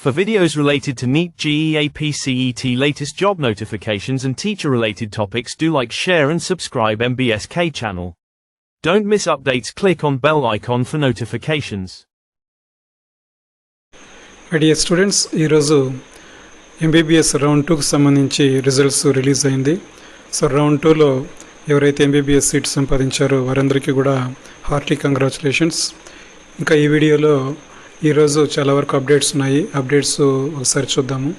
For videos related to NEET GEAP CET latest job notifications and teacher-related topics, do like, share and subscribe MBSK channel. Don't miss updates, click on bell icon for notifications. Dear students, ఈరోజు MBBS round 2కు సంబంధించి results release అయింది. So round 2లో ఎవరైతే MBBS seat సంపాదించారో వారందరికీ కూడా hearty congratulations. ఇంకా ఈ వీడియోలో ఈరోజు చాలా వరకు అప్డేట్స్ ఉన్నాయి. అప్డేట్స్ ఒకసారి చూద్దాము.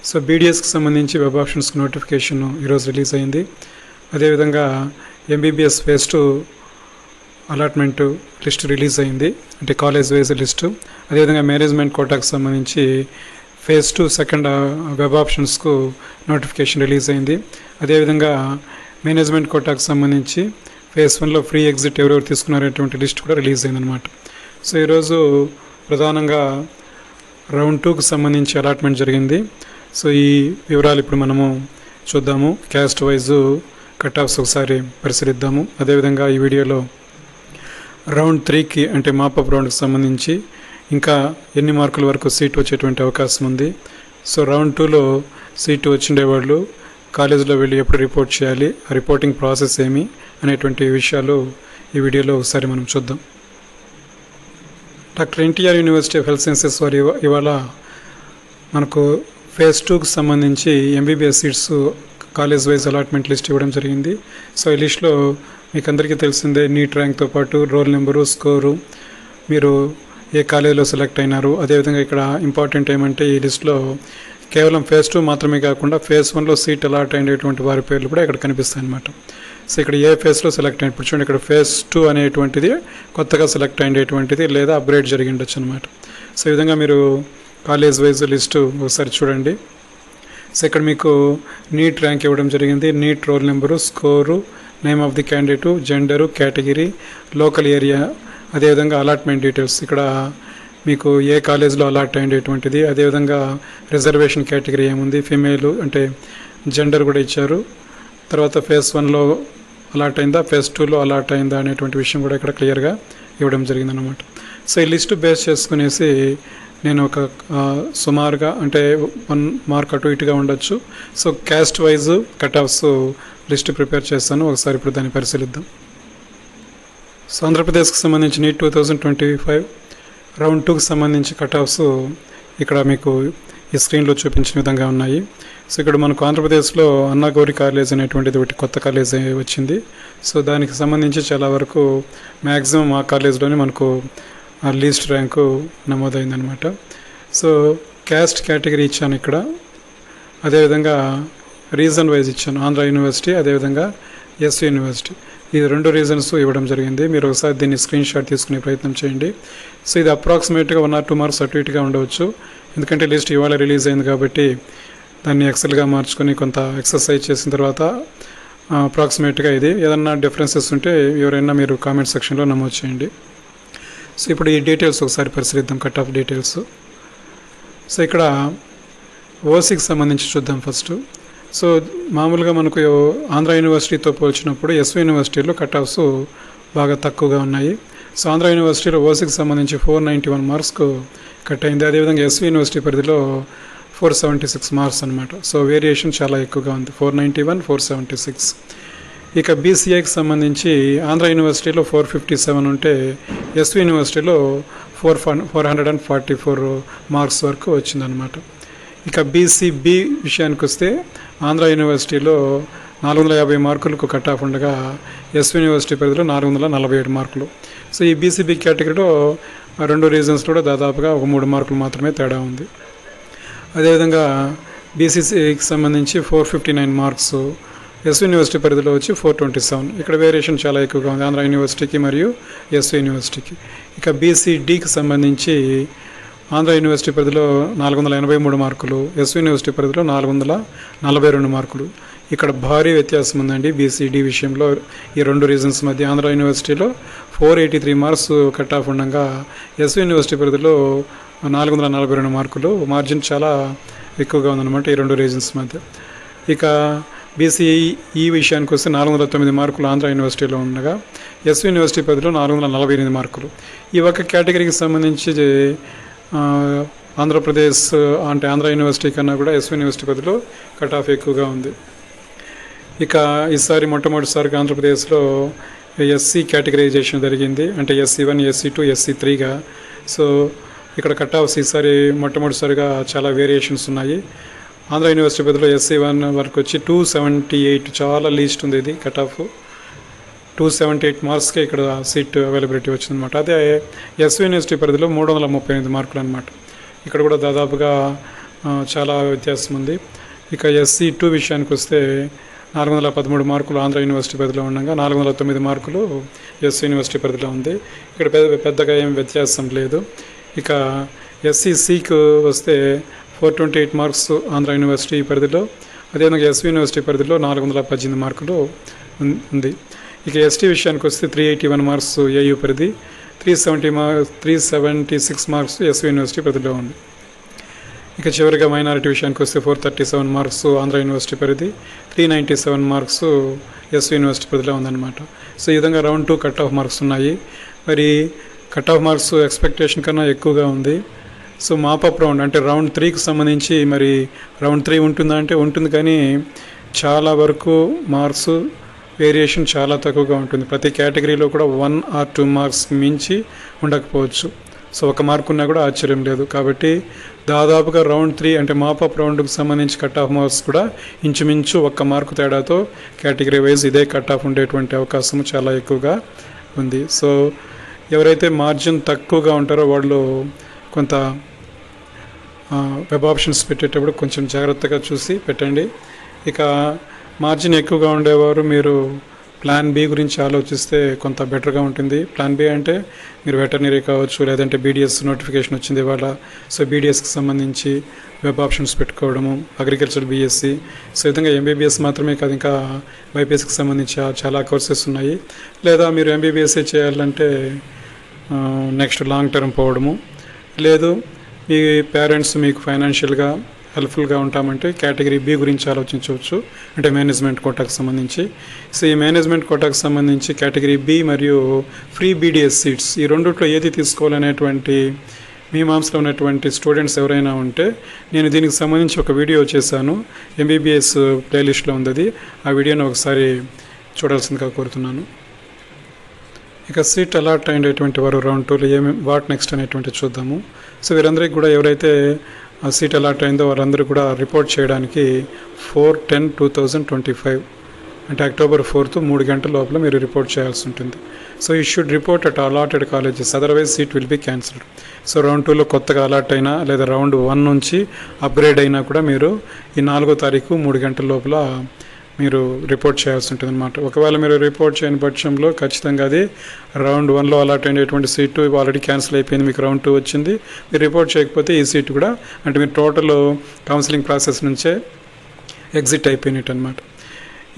సో BDSకి సంబంధించి వెబ్ ఆప్షన్స్కి నోటిఫికేషన్ ఈరోజు రిలీజ్ అయింది. అదేవిధంగా MBBS phase 2 allotment list release అయింది, అంటే కాలేజ్ వైజ్ లిస్టు. అదేవిధంగా మేనేజ్మెంట్ కోటాకు సంబంధించి ఫేజ్ 2 సెకండ్ వెబ్ ఆప్షన్స్కు నోటిఫికేషన్ రిలీజ్ అయింది. అదేవిధంగా మేనేజ్మెంట్ కోటాకు సంబంధించి ఫేజ్ 1లో ఫ్రీ ఎగ్జిట్ ఎవరెవరు తీసుకున్నారనేటువంటి లిస్ట్ కూడా రిలీజ్ అయిందనమాట. సో ఈరోజు ప్రధానంగా రౌండ్ 2కు సంబంధించి అలాట్మెంట్ జరిగింది. సో ఈ వివరాలు ఇప్పుడు మనము చూద్దాము. క్యాస్ట్ వైజు కట్ ఆఫ్స్ ఒకసారి పరిశీలిద్దాము. అదేవిధంగా ఈ వీడియోలో రౌండ్ 3కి అంటే మాపప్ రౌండ్కి సంబంధించి ఇంకా ఎన్ని మార్కుల వరకు సీట్ వచ్చేటువంటి అవకాశం ఉంది, సో రౌండ్ 2లో సీటు వచ్చిండేవాళ్ళు కాలేజీలో వెళ్ళి ఎప్పుడు రిపోర్ట్ చేయాలి, ఆ రిపోర్టింగ్ ప్రాసెస్ ఏమి అనేటువంటి విషయాలు ఈ వీడియోలో ఒకసారి మనం చూద్దాం. Doctor NTR university of health sciences వారు ఇవాళ మనకు ఫేజ్ 2కు సంబంధించి MBBS seats college wise allotment list ఇవ్వడం జరిగింది. సో ఈ లిస్ట్లో మీకు అందరికీ తెలిసిందే నీట్ ర్యాంక్తో పాటు రోల్ నెంబరు, స్కోరు, మీరు ఏ కాలేజీలో సెలెక్ట్ అయినారు. అదేవిధంగా ఇక్కడ ఇంపార్టెంట్ ఏమంటే ఈ లిస్ట్లో కేవలం ఫేజ్ 2 మాత్రమే కాకుండా ఫేజ్ 1లో సీట్ అలాట్ అయినటువంటి వారి పేర్లు కూడా ఇక్కడ కనిపిస్తాయి అన్నమాట. సో ఇక్కడ ఏ ఫేజ్లో సెలెక్ట్ అయిన, ఇప్పుడు చూడండి ఇక్కడ ఫేజ్ 2 అనేటువంటిది కొత్తగా సెలెక్ట్ అయినటువంటిది లేదా అప్గ్రేడ్ జరిగి ఉండొచ్చు అనమాట. సో ఈ విధంగా మీరు కాలేజ్ వైజ్ లిస్టు ఒకసారి చూడండి. సో ఇక్కడ మీకు నీట్ ర్యాంక్ ఇవ్వడం జరిగింది, NEET roll number, score, name of the candidate, gender, category, local area, అదేవిధంగా అలాట్మెంట్ డీటెయిల్స్ ఇక్కడ మీకు ఏ కాలేజ్లో అలాట్ అయ్యేటువంటిది, అదేవిధంగా రిజర్వేషన్ కేటగిరీ ఏముంది, ఫీమేల్ అంటే జెండర్ కూడా ఇచ్చారు. తర్వాత ఫేజ్ 1లో అలాట్ అయిందా, ఫేజ్ 2లో అలాట్ అయిందా అనేటువంటి విషయం కూడా ఇక్కడ క్లియర్గా ఇవ్వడం జరిగిందనమాట. సో ఈ లిస్టు బేస్ చేసుకునేసి నేను ఒక సుమారుగా అంటే 1 మార్క్ అటు ఇటుగా ఉండొచ్చు. So caste wise cut offs list prepare చేస్తాను, ఒకసారి ఇప్పుడు దాన్ని పరిశీలిద్దాం. సో ఆంధ్రప్రదేశ్కి సంబంధించి నీట్ 2025 రౌండ్ 2కి సంబంధించి కట్ ఆఫ్స్ ఇక్కడ మీకు ఈ స్క్రీన్లో చూపించిన విధంగా ఉన్నాయి. సో ఇక్కడ మనకు ఆంధ్రప్రదేశ్లో అన్నాగౌరి కాలేజ్ అనేటువంటిది ఒకటి కొత్త కాలేజ్ వచ్చింది. సో దానికి సంబంధించి చాలా వరకు మ్యాక్సిమం ఆ కాలేజ్లోనే మనకు లీస్ట్ ర్యాంకు నమోదైందనమాట. సో క్యాస్ట్ కేటగిరీ ఇచ్చాను ఇక్కడ, అదేవిధంగా రీజన్ వైజ్ ఇచ్చాను, ఆంధ్ర యూనివర్సిటీ అదేవిధంగా ఎస్వి యూనివర్సిటీ, ఈ 2 రీజన్స్ ఇవ్వడం జరిగింది. మీరు ఒకసారి దీన్ని స్క్రీన్ షాట్ తీసుకునే ప్రయత్నం చేయండి. సో ఇది అప్రాక్సిమేట్గా 1 or 2 మార్క్స్ అటు ఇటుగా ఉండవచ్చు, ఎందుకంటే లిస్ట్ ఇవాళ రిలీజ్ అయింది కాబట్టి దాన్ని ఎక్సెల్గా మార్చుకొని కొంత ఎక్సర్సైజ్ చేసిన తర్వాత అప్రాక్సిమేట్గా ఇది ఏదన్నా డిఫరెన్సెస్ ఉంటే ఎవరైనా మీరు కామెంట్ సెక్షన్లో నమోదు చేయండి. సో ఇప్పుడు ఈ డీటెయిల్స్ ఒకసారి పరిశీలిద్దాం, కట్ ఆఫ్ డీటెయిల్స్. సో ఇక్కడ ఓసీకి సంబంధించి చూద్దాం ఫస్ట్. సో మామూలుగా మనకు ఆంధ్ర యూనివర్సిటీతో పోల్చినప్పుడు ఎస్వి యూనివర్సిటీలో కట్ ఆఫ్స్ బాగా తక్కువగా ఉన్నాయి. సో ఆంధ్ర యూనివర్సిటీలో ఓసీకి సంబంధించి 491 మార్క్స్కు కట్ అయింది. అదేవిధంగా ఎస్వి యూనివర్సిటీ పరిధిలో 476 మార్క్స్ అనమాట. సో వేరియేషన్ చాలా ఎక్కువగా ఉంది, 491, 476. ఇక బీసీఐకి సంబంధించి ఆంధ్ర యూనివర్సిటీలో 457 ఉంటే ఎస్వి యూనివర్సిటీలో 444 మార్క్స్ వరకు వచ్చిందనమాట. ఇక బీసీబీ విషయానికి వస్తే ఆంధ్ర యూనివర్సిటీలో 450 మార్కులకు కట్ ఆఫ్ ఉండగా ఎస్వి యూనివర్సిటీ పరిధిలో 447 మార్కులు. సో ఈ బీసీబీ కేటగిరీలో 2 రీజన్స్ కూడా దాదాపుగా ఒక 3 మార్కులు మాత్రమే తేడా ఉంది. అదేవిధంగా బీసీసీకి సంబంధించి 459 మార్క్స్, ఎస్వి యూనివర్సిటీ పరిధిలో వచ్చి 427. ఇక్కడ వేరియేషన్ చాలా ఎక్కువగా ఉంది ఆంధ్ర యూనివర్సిటీకి మరియు ఎస్వి యూనివర్సిటీకి. ఇక బీసీడీకి సంబంధించి ఆంధ్ర యూనివర్సిటీ పరిధిలో 483 మార్కులు, ఎస్వి యూనివర్సిటీ పరిధిలో 442 మార్కులు. ఇక్కడ భారీ వ్యత్యాసం ఉందండి బీసీడీ విషయంలో. ఈ 2 రీజన్స్ మధ్య ఆంధ్ర యూనివర్సిటీలో 483 మార్క్స్ కట్ ఆఫ్ ఉండగా ఎస్వి యూనివర్సిటీ పరిధిలో 442 మార్కులు, మార్జిన్ చాలా ఎక్కువగా ఉందన్నమాట ఈ 2 రీజన్స్ మధ్య. ఇక బీసీఈ విషయానికి వస్తే 409 మార్కులు ఆంధ్ర యూనివర్సిటీలో ఉండగా ఎస్వి యూనివర్సిటీ పరిధిలో 448 మార్కులు. ఈ ఒక్క కేటగిరీకి సంబంధించి ఆంధ్రప్రదేశ్ అంటే ఆంధ్ర యూనివర్సిటీ కన్నా కూడా ఎస్వి యూనివర్సిటీ పరిధిలో కట్ ఆఫ్ ఎక్కువగా ఉంది. ఇక ఈసారి మొట్టమొదటిసారిగా ఆంధ్రప్రదేశ్లో ఎస్సీ కేటగరైజేషన్ జరిగింది, అంటే SC1, SC2, SC3గా. సో ఇక్కడ కట్ ఆఫ్స్ ఈసారి మొట్టమొదటిసారిగా చాలా వేరియేషన్స్ ఉన్నాయి. ఆంధ్ర యూనివర్సిటీ పరిధిలో SC1 వరకు వచ్చి 278, చాలా లీస్ట్ ఉంది ఇది కట్ ఆఫ్. 278 మార్క్స్కే ఇక్కడ సీట్ అవైలబిలిటీ వచ్చిందనమాట. అదే ఎస్వి యూనివర్సిటీ పరిధిలో 338 మార్కులు అనమాట. ఇక్కడ కూడా దాదాపుగా చాలా వ్యత్యాసం ఉంది. ఇక SC2 విషయానికి వస్తే 413 మార్కులు ఆంధ్ర యూనివర్సిటీ పరిధిలో ఉండగా 409 మార్కులు ఎస్వి యూనివర్సిటీ పరిధిలో ఉంది. ఇక్కడ పెద్దగా ఏం వ్యత్యాసం లేదు. ఇక SCCకు వస్తే 428 మార్క్స్ ఆంధ్ర యూనివర్సిటీ పరిధిలో, అదేవిధంగా ఎస్వి యూనివర్సిటీ పరిధిలో 418 మార్కులు ఉంది. ఇక ST విషయానికి వస్తే 381 మార్క్స్ AU పరిధి, 376 మార్క్స్ ఎస్వి యూనివర్సిటీ పరిధిలో ఉంది. ఇక చివరిగా మైనారిటీ విషయానికి వస్తే 437 మార్క్స్ ఆంధ్ర యూనివర్సిటీ పరిధి, 397 మార్క్స్ ఎస్వి యూనివర్సిటీ పరిధిలో ఉందన్నమాట. సో ఈ విధంగా రౌండ్ 2 కట్ ఆఫ్ మార్క్స్ ఉన్నాయి. మరి కట్ ఆఫ్ మార్క్స్ ఎక్స్పెక్టేషన్ కన్నా ఎక్కువగా ఉంది. సో మాపప్ రౌండ్ అంటే రౌండ్ 3కి సంబంధించి మరి రౌండ్ 3 ఉంటుందా అంటే ఉంటుంది, కానీ చాలా వరకు మార్క్స్ వేరియేషన్ చాలా తక్కువగా ఉంటుంది. ప్రతి కేటగిరీలో కూడా 1 or 2 మార్క్స్ మించి ఉండకపోవచ్చు. సో 1 మార్క్ ఉన్నా కూడా ఆశ్చర్యం లేదు. కాబట్టి దాదాపుగా రౌండ్ 3 అంటే మాపప్ రౌండ్కి సంబంధించి కట్ ఆఫ్ మార్క్స్ కూడా ఇంచుమించు 1 మార్కు తేడాతో కేటగిరీ వైజ్ ఇదే కట్ ఆఫ్ ఉండేటువంటి అవకాశం చాలా ఎక్కువగా ఉంది. సో ఎవరైతే మార్జిన్ తక్కువగా ఉంటారో వాళ్ళు కొంత వెబ్ ఆప్షన్స్ పెట్టేటప్పుడు కొంచెం జాగ్రత్తగా చూసి పెట్టండి. ఇక మార్జిన్ ఎక్కువగా ఉండేవారు మీరు ప్లాన్ బి గురించి ఆలోచిస్తే కొంత బెటర్గా ఉంటుంది. ప్లాన్ బి అంటే మీరు వెటర్నరీ కావచ్చు, లేదంటే BDS నోటిఫికేషన్ వచ్చింది ఇవాళ. సో BDSకి సంబంధించి వెబ్ ఆప్షన్స్ పెట్టుకోవడము, అగ్రికల్చర్ BSc. సో ఈ విధంగా MBBS మాత్రమే కాదు, ఇంకా బైపీఎస్కి సంబంధించి చాలా కోర్సెస్ ఉన్నాయి. లేదా మీరు MBBS చేయాలంటే నెక్స్ట్ లాంగ్ టర్మ్ పోవడము, లేదు మీ పేరెంట్స్ మీకు ఫైనాన్షియల్గా హెల్ప్ఫుల్గా ఉంటామంటే కేటగిరీ B గురించి ఆలోచించవచ్చు, అంటే మేనేజ్మెంట్ కోటాకు సంబంధించి. సో ఈ మేనేజ్మెంట్ కోటాకు సంబంధించి కేటగిరీ B మరియు ఫ్రీ BDS సీట్స్ ఈ రెండిట్లో ఏది తీసుకోవాలనేటువంటి మీమాంసలో ఉన్నటువంటి స్టూడెంట్స్ ఎవరైనా ఉంటే నేను దీనికి సంబంధించి ఒక వీడియో చేశాను, MBBS ప్లేలిస్ట్లో ఉంది అది. ఆ వీడియోని ఒకసారి చూడాల్సిందిగా కోరుతున్నాను. ఇక సీట్ అలాట్ అయినటువంటి వారు రౌండ్ 2లో వాట్ నెక్స్ట్ అనేటువంటి చూద్దాము. సో వీరందరికీ కూడా ఎవరైతే ఆ సీట్ అలాట్ అయిందో వారందరూ కూడా రిపోర్ట్ చేయడానికి 4/10/2025 అంటే అక్టోబర్ 4th 3 గంటల లోపల మీరు రిపోర్ట్ చేయాల్సి ఉంటుంది. So you should report at allotted colleges, otherwise seat will be cancelled. So round 2లో కొత్తగా అలాట్ అయినా లేదా రౌండ్ 1 నుంచి అప్గ్రేడ్ అయినా కూడా మీరు ఈ 4వ తారీఖు 3 గంటల లోపల మీరు రిపోర్ట్ చేయాల్సి ఉంటుంది అనమాట. ఒకవేళ మీరు రిపోర్ట్ చేయని పక్షంలో ఖచ్చితంగా అది రౌండ్ 1లో అలాట్ అయినటువంటి సీటు ఆల్రెడీ క్యాన్సిల్ అయిపోయింది, మీకు రౌండ్ 2 వచ్చింది. మీరు రిపోర్ట్ చేయకపోతే ఈ సీటు కూడా అంటే మీరు టోటల్ కౌన్సిలింగ్ ప్రాసెస్ నుంచే ఎగ్జిట్ అయిపోయినట్టు అనమాట.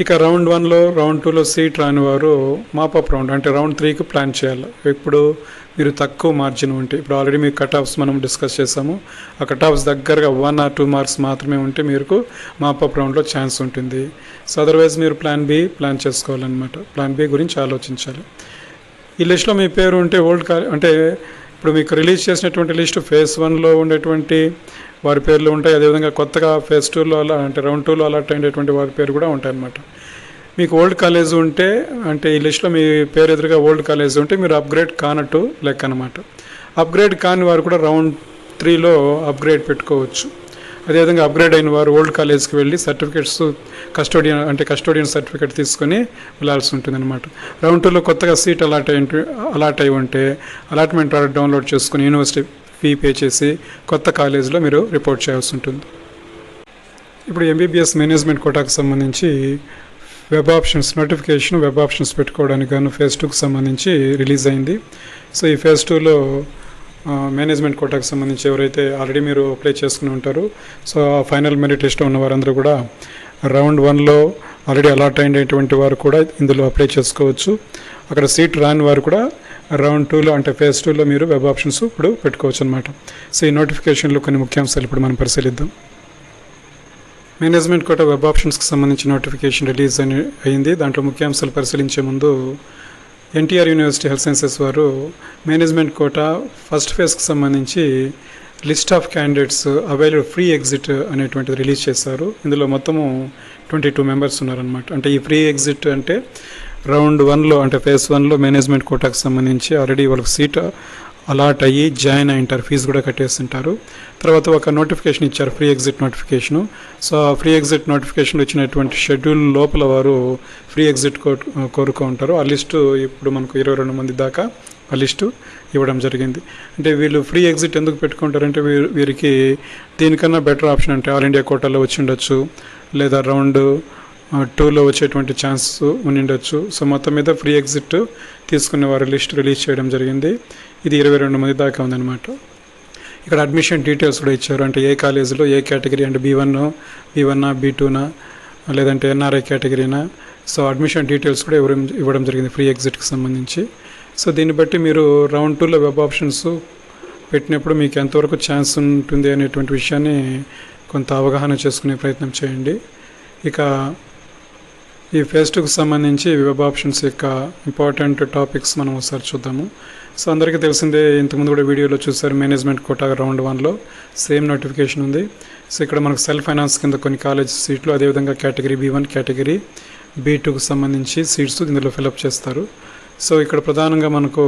ఇక రౌండ్ 1లో రౌండ్ 2లో సీట్ రాని వారు మాపప్ రౌండ్ అంటే రౌండ్ 3కి ప్లాన్ చేయాలి. ఇప్పుడు మీరు తక్కువ మార్జిన్ ఉంటే, ఇప్పుడు ఆల్రెడీ మీకు కట్ ఆఫ్స్ మనం డిస్కస్ చేసాము, ఆ కట్ ఆఫ్స్ దగ్గరగా 1 or 2 మార్క్స్ మాత్రమే ఉంటే మీకు మాపప్ రౌండ్లో ఛాన్స్ ఉంటుంది. సో అదర్వైజ్ మీరు ప్లాన్ బి ప్లాన్ చేసుకోవాలన్నమాట. ప్లాన్ బి గురించి ఆలోచించాలి. ఈ లిస్ట్లో మీ పేరు ఉంటే అంటే ఇప్పుడు మీకు రిలీజ్ చేసినటువంటి లిస్టు ఫేజ్ 1లో ఉండేటువంటి వారి పేర్లు ఉంటాయి, అదేవిధంగా కొత్తగా ఫేజ్ 2లో అంటే రౌండ్ 2లో అలాట్ అయినటువంటి వారి పేరు కూడా ఉంటాయి అన్నమాట. మీకు ఓల్డ్ కాలేజ్ ఉంటే అంటే ఈ లిస్ట్లో మీ పేరు ఎదురుగా ఓల్డ్ కాలేజ్ ఉంటే మీరు అప్గ్రేడ్ కానట్టు లెక్క అనమాట. అప్గ్రేడ్ కాని వారు కూడా రౌండ్ 3లో అప్గ్రేడ్ పెట్టుకోవచ్చు. అదేవిధంగా అప్గ్రేడ్ అయిన వారు ఓల్డ్ కాలేజ్కి వెళ్ళి సర్టిఫికేట్స్ కస్టోడియన్ సర్టిఫికేట్ తీసుకొని వెళ్ళాల్సి ఉంటుంది అనమాట. రౌండ్ 2లో కొత్తగా సీట్ అలాట్ అయి ఉంటే అలాట్మెంట్ ఆర్డర్ డౌన్లోడ్ చేసుకుని యూనివర్సిటీ ఫీ పే చేసి కొత్త కాలేజీలో మీరు రిపోర్ట్ చేయాల్సి ఉంటుంది. ఇప్పుడు MBBS మేనేజ్మెంట్ కోటాకు సంబంధించి web options notification web options పెట్టుకోవడానికి గాను ఫేజ్ 2కి సంబంధించి రిలీజ్ అయింది. సో ఈ ఫేజ్ 2లో మేనేజ్మెంట్ కోటాకు సంబంధించి ఎవరైతే ఆల్రెడీ మీరు అప్లై చేసుకుని ఉంటారో, సో ఫైనల్ మెరిట్ లిస్ట్లో ఉన్న వారందరూ కూడా రౌండ్ 1లో ఆల్రెడీ అలాట్ అయినటువంటి వారు కూడా ఇందులో అప్లై చేసుకోవచ్చు. అక్కడ సీట్ రాని వారు కూడా రౌండ్ 2లో అంటే ఫేజ్ 2లో మీరు వెబ్ ఆప్షన్స్ ఇప్పుడు పెట్టుకోవచ్చు అనమాట. సో ఈ నోటిఫికేషన్లో కొన్ని ముఖ్యాంశాలు ఇప్పుడు మనం పరిశీలిద్దాం. మేనేజ్మెంట్ కోటా వెబ్ ఆప్షన్స్కి సంబంధించి నోటిఫికేషన్ రిలీజ్ అయింది. దాంట్లో ముఖ్యాంశాలు పరిశీలించే ముందు NTR యూనివర్సిటీ హెల్త్ సైన్సెస్ వారు మేనేజ్మెంట్ కోటా ఫస్ట్ ఫేజ్కి సంబంధించి list of candidates available free exit అనేటువంటిది రిలీజ్ చేశారు. ఇందులో మొత్తము 22 మెంబర్స్ ఉన్నారనమాట. అంటే ఈ ఫ్రీ ఎగ్జిట్ అంటే రౌండ్ 1లో అంటే ఫేజ్ 1లో మేనేజ్మెంట్ కోటాకు సంబంధించి ఆల్రెడీ వాళ్ళకి సీట్ అలాట్ అయ్యి జాయిన్ అయ్యింటారు, ఫీజు కూడా కట్టేస్తుంటారు. తర్వాత ఒక నోటిఫికేషన్ ఇచ్చారు, ఫ్రీ ఎగ్జిట్ నోటిఫికేషను. సో ఆ ఫ్రీ ఎగ్జిట్ నోటిఫికేషన్ వచ్చినటువంటి షెడ్యూల్ లోపల వారు ఫ్రీ ఎగ్జిట్ కోరుకో ఉంటారు. ఆ లిస్టు ఇప్పుడు మనకు 22 మంది దాకా ఆ లిస్టు ఇవ్వడం జరిగింది. అంటే వీళ్ళు ఫ్రీ ఎగ్జిట్ ఎందుకు పెట్టుకుంటారంటే వీరికి దీనికన్నా బెటర్ ఆప్షన్ అంటే ఆల్ ఇండియా కోటాలో వచ్చి ఉండొచ్చు, లేదా రౌండ్ 2లో వచ్చేటువంటి ఛాన్స్ ఉండిండొచ్చు. సో మొత్తం మీద ఫ్రీ ఎగ్జిట్ తీసుకునే వారి లిస్ట్ రిలీజ్ చేయడం జరిగింది. ఇది 22 మంది దాకా ఉందన్నమాట. ఇక్కడ అడ్మిషన్ డీటెయిల్స్ కూడా ఇచ్చారు. అంటే ఏ కాలేజీలో ఏ కేటగిరీ, అంటే B1, B2నా లేదంటే NRI కేటగిరీనా. సో అడ్మిషన్ డీటెయిల్స్ కూడా ఇవ్వడం జరిగింది ఫ్రీ ఎగ్జిట్కి సంబంధించి. సో దీన్ని బట్టి మీరు రౌండ్ 2లో వెబ్ ఆప్షన్స్ పెట్టినప్పుడు మీకు ఎంతవరకు ఛాన్స్ ఉంటుంది అనేటువంటి విషయాన్ని కొంత అవగాహన చేసుకునే ప్రయత్నం చేయండి. ఇక ఈ ఫేజ్ 2కి సంబంధించి వెబ్ ఆప్షన్స్ యొక్క ఇంపార్టెంట్ టాపిక్స్ మనం ఒకసారి చూద్దాము. సో అందరికీ తెలిసిందే, ఇంతకుముందు కూడా వీడియోలో చూసారు, మేనేజ్మెంట్ కోటా రౌండ్ 1లో సేమ్ నోటిఫికేషన్ ఉంది. సో ఇక్కడ మనకు సెల్ఫ్ ఫైనాన్స్ కింద కొన్ని కాలేజ్ సీట్లు, అదేవిధంగా కేటగిరీ B1, కేటగిరీ B2కి సంబంధించి సీట్స్ ఇందులో ఫిలప్ చేస్తారు. సో ఇక్కడ ప్రధానంగా మనకు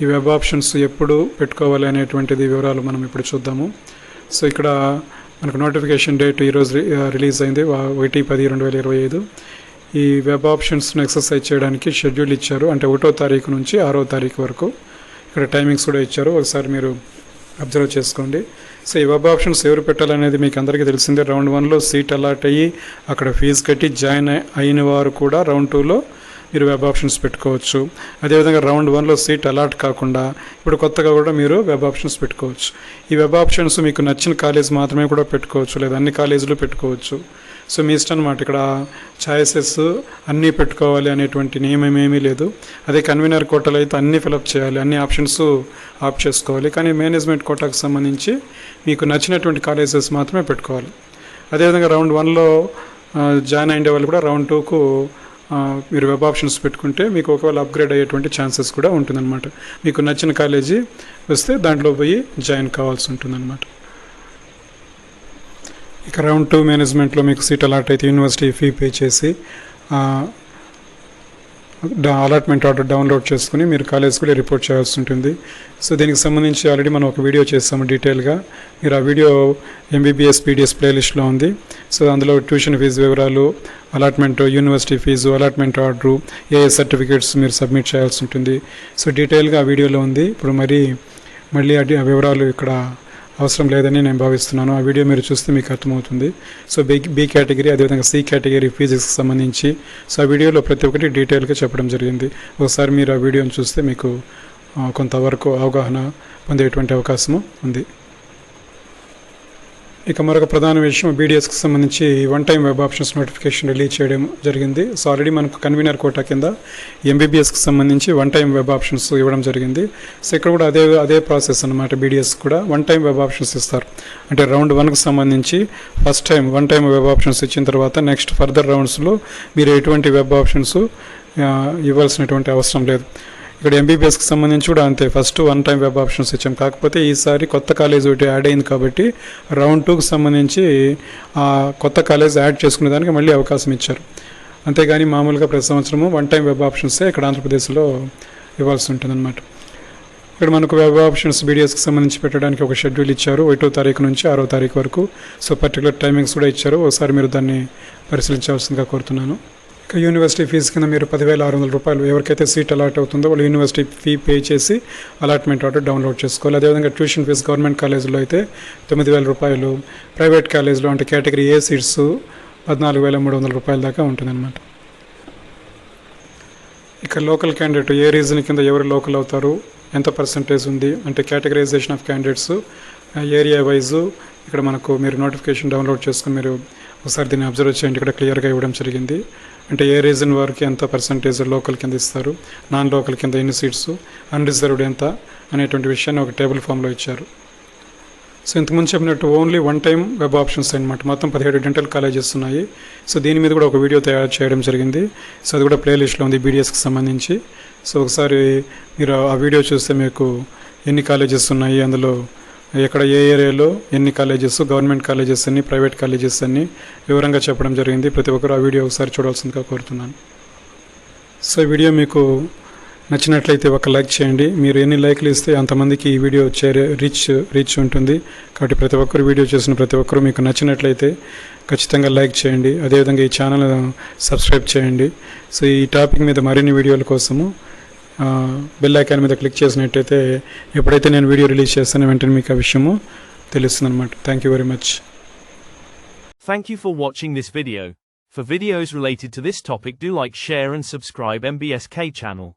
ఈ వెబ్ ఆప్షన్స్ ఎప్పుడు పెట్టుకోవాలి అనేటువంటిది వివరాలు మనం ఇప్పుడు చూద్దాము. సో ఇక్కడ మనకు నోటిఫికేషన్ డేట్ ఈరోజు రిలీజ్ అయింది, 1/10/2025. ఈ వెబ్ ఆప్షన్స్ను ఎక్సర్సైజ్ చేయడానికి షెడ్యూల్ ఇచ్చారు. అంటే 1వ తారీఖు నుంచి 6వ తారీఖు వరకు ఇక్కడ టైమింగ్స్ కూడా ఇచ్చారు, ఒకసారి మీరు అబ్జర్వ్ చేసుకోండి. సో ఈ వెబ్ ఆప్షన్స్ ఎవరు పెట్టాలనేది మీకు అందరికీ తెలిసిందే. రౌండ్ 1లో సీట్ అలాట్ అయ్యి అక్కడ ఫీజు కట్టి జాయిన్ అయిన వారు కూడా రౌండ్ 2లో మీరు వెబ్ ఆప్షన్స్ పెట్టుకోవచ్చు. అదేవిధంగా రౌండ్ 1లో సీట్ అలాట్ కాకుండా ఇప్పుడు కొత్తగా కూడా మీరు వెబ్ ఆప్షన్స్ పెట్టుకోవచ్చు. ఈ వెబ్ ఆప్షన్స్ మీకు నచ్చిన కాలేజ్ మాత్రమే కూడా పెట్టుకోవచ్చు, లేదా అన్ని కాలేజీలు పెట్టుకోవచ్చు. సో మీ ఇష్టం అన్నమాట. ఇక్కడ ఛాయిసెస్ అన్నీ పెట్టుకోవాలి అనేటువంటి నియమం ఏమీ లేదు. అదే కన్వీనర్ కోటాలో అయితే అన్నీ ఫిలప్ చేయాలి, అన్ని ఆప్షన్స్ ఆప్ట్ చేసుకోవాలి. కానీ మేనేజ్మెంట్ కోటాకు సంబంధించి మీకు నచ్చినటువంటి కాలేజెస్ మాత్రమే పెట్టుకోవాలి. అదేవిధంగా రౌండ్ 1లో జాయిన్ అయ్యే వాళ్ళు కూడా రౌండ్ 2కు మీరు వెబ్ ఆప్షన్స్ పెట్టుకుంటే మీకు ఒకవేళ అప్గ్రేడ్ అయ్యేటువంటి ఛాన్సెస్ కూడా ఉంటుందన్నమాట. మీకు నచ్చిన కాలేజీ వస్తే దాంట్లో పోయి జాయిన్ కావాల్సి ఉంటుందన్నమాట. ఇక రౌండ్ 2 మేనేజ్మెంట్లో మీకు సీట్ అలాట్ అయితే యూనివర్సిటీ ఫీ పే చేసి అలాట్మెంట్ ఆర్డర్ డౌన్లోడ్ చేసుకుని మీరు కాలేజ్కి వెళ్ళి రిపోర్ట్ చేయాల్సి ఉంటుంది. సో దీనికి సంబంధించి ఆల్రెడీ మనం ఒక వీడియో చేస్తాము డీటెయిల్గా. మీరు ఆ వీడియో MBBS PDS ప్లేలిస్ట్లో ఉంది. సో అందులో ట్యూషన్ ఫీజు వివరాలు, allotment, university fee, allotment order, ఏ సర్టిఫికేట్స్ మీరు సబ్మిట్ చేయాల్సి ఉంటుంది. సో డీటెయిల్గా ఆ వీడియోలో ఉంది. ఇప్పుడు మళ్ళీ ఆ వివరాలు ఇక్కడ అవసరం లేదని నేను భావిస్తున్నాను. ఆ వీడియో మీరు చూస్తే మీకు అర్థమవుతుంది. సో బి కేటగిరీ, అదేవిధంగా C కేటగిరీ ఫీజుకి సంబంధించి సో ఆ వీడియోలో ప్రతి ఒక్కటి డీటెయిల్గా చెప్పడం జరిగింది. ఒకసారి మీరు ఆ వీడియోని చూస్తే మీకు కొంతవరకు అవగాహన పొందేటువంటి అవకాశము ఉంది. ఇక మరొక ప్రధాన విషయం, BDSకి సంబంధించి 1 time web options notification release చేయడం జరిగింది. సో ఆల్రెడీ మనకు కన్వీనర్ కోటా కింద MBBSకి సంబంధించి 1 టైం వెబ్ ఆప్షన్స్ ఇవ్వడం జరిగింది. సో ఇక్కడ కూడా అదే ప్రాసెస్ అన్నమాట. BDS కూడా 1 టైం వెబ్ ఆప్షన్స్ ఇస్తారు. అంటే రౌండ్ 1కి సంబంధించి first time 1 time web options ఇచ్చిన తర్వాత నెక్స్ట్ ఫర్దర్ రౌండ్స్లో మీరు ఎటువంటి వెబ్ ఆప్షన్స్ ఇవ్వాల్సినటువంటి అవసరం లేదు. ఇక్కడ MBBSకి సంబంధించి కూడా అంతే, ఫస్ట్ 1 టైం వెబ్ ఆప్షన్స్ ఇచ్చాం. కాకపోతే ఈసారి కొత్త కాలేజ్ ఒకటి యాడ్ అయింది కాబట్టి రౌండ్ 2కి సంబంధించి ఆ కొత్త కాలేజ్ యాడ్ చేసుకునే దానికి మళ్ళీ అవకాశం ఇచ్చారు. అంతేగాని మామూలుగా ప్రతి సంవత్సరము 1 టైం వెబ్ ఆప్షన్సే ఇక్కడ ఆంధ్రప్రదేశ్లో ఇవ్వాల్సి ఉంటుందన్నమాట. ఇక్కడ మనకు వెబ్ ఆప్షన్స్ BDSకి సంబంధించి పెట్టడానికి ఒక షెడ్యూల్ ఇచ్చారు, 1వ తారీఖు నుంచి 6వ తారీఖు వరకు. సో పర్టికులర్ టైమింగ్స్ కూడా ఇచ్చారు, ఒకసారి మీరు దాన్ని పరిశీలించాల్సిందిగా కోరుతున్నాను. యూనివర్సిటీ ఫీజు కింద మీరు 10,600 రూపాయలు ఎవరికైతే సీట్ అలాట్ అవుతుందో వాళ్ళు యూనివర్సిటీ ఫీ పే చేసి అలాట్మెంట్ ఆర్డర్ డౌన్లోడ్ చేసుకోవాలి. అదేవిధంగా ట్యూషన్ ఫీజు గవర్నమెంట్ కాలేజీలో అయితే 9,000 రూపాయలు, ప్రైవేట్ కాలేజీలో అంటే కేటగిరీ A సీట్స్ 14,300 రూపాయల దాకా ఉంటుందన్నమాట. ఇక లోకల్ క్యాండిడేట్ ఏ రీజన్ కింద ఎవరు లోకల్ అవుతారు, ఎంత పర్సంటేజ్ ఉంది అంటే categorisation of candidates area wise ఇక్కడ మనకు మీరు నోటిఫికేషన్ డౌన్లోడ్ చేసుకుని మీరు ఒకసారి దీన్ని అబ్జర్వ్ చేయండి. ఇక్కడ క్లియర్గా ఇవ్వడం జరిగింది. అంటే ఏ రీజన్ వారికి ఎంత పర్సంటేజ్ లోకల్ కింద ఇస్తారు, నాన్ లోకల్ కింద ఎన్ని సీట్స్, అన్రిజర్వ్డ్ ఎంత అనేటువంటి విషయాన్ని ఒక టేబుల్ ఫామ్లో ఇచ్చారు. సో ఇంతకుముందు చెప్పినట్టు ఓన్లీ 1 టైం వెబ్ ఆప్షన్స్ అనమాట. మొత్తం 17 డెంటల్ కాలేజెస్ ఉన్నాయి. సో దీని మీద కూడా ఒక వీడియో తయారు చేయడం జరిగింది. సో అది కూడా ప్లేలిస్ట్లో ఉంది BDSకి సంబంధించి. సో ఒకసారి మీరు ఆ వీడియో చూస్తే మీకు ఎన్ని కాలేజెస్ ఉన్నాయి, అందులో ఎక్కడ ఏ ఏరియాలో ఎన్ని కాలేజెస్, గవర్నమెంట్ కాలేజెస్ అన్ని, ప్రైవేట్ కాలేజెస్ అన్ని వివరంగా చెప్పడం జరిగింది. ప్రతి ఒక్కరు ఆ వీడియో ఒకసారి చూడాల్సిందిగా కోరుతున్నాను. సో ఈ వీడియో మీకు నచ్చినట్లయితే ఒక లైక్ చేయండి. మీరు ఎన్ని లైక్లు ఇస్తే అంతమందికి ఈ వీడియో రీచ్ ఉంటుంది. కాబట్టి ప్రతి ఒక్కరు వీడియో చూసిన ప్రతి ఒక్కరు మీకు నచ్చినట్లయితే ఖచ్చితంగా లైక్ చేయండి. అదేవిధంగా ఈ ఛానల్ సబ్స్క్రైబ్ చేయండి. సో ఈ టాపిక్ మీద మరిన్ని వీడియోల కోసము బెల్ ఐకాన్ మీద క్లిక్ చేసినట్టయితే ఎప్పుడైతే నేను వీడియో రిలీజ్ చేస్తానో వెంటనే మీకు ఆ విషయము తెలుస్తుంది అనమాట. Thank you very much. Thank you for watching this video. For videos related to this topic, do like, share and subscribe MBSK channel.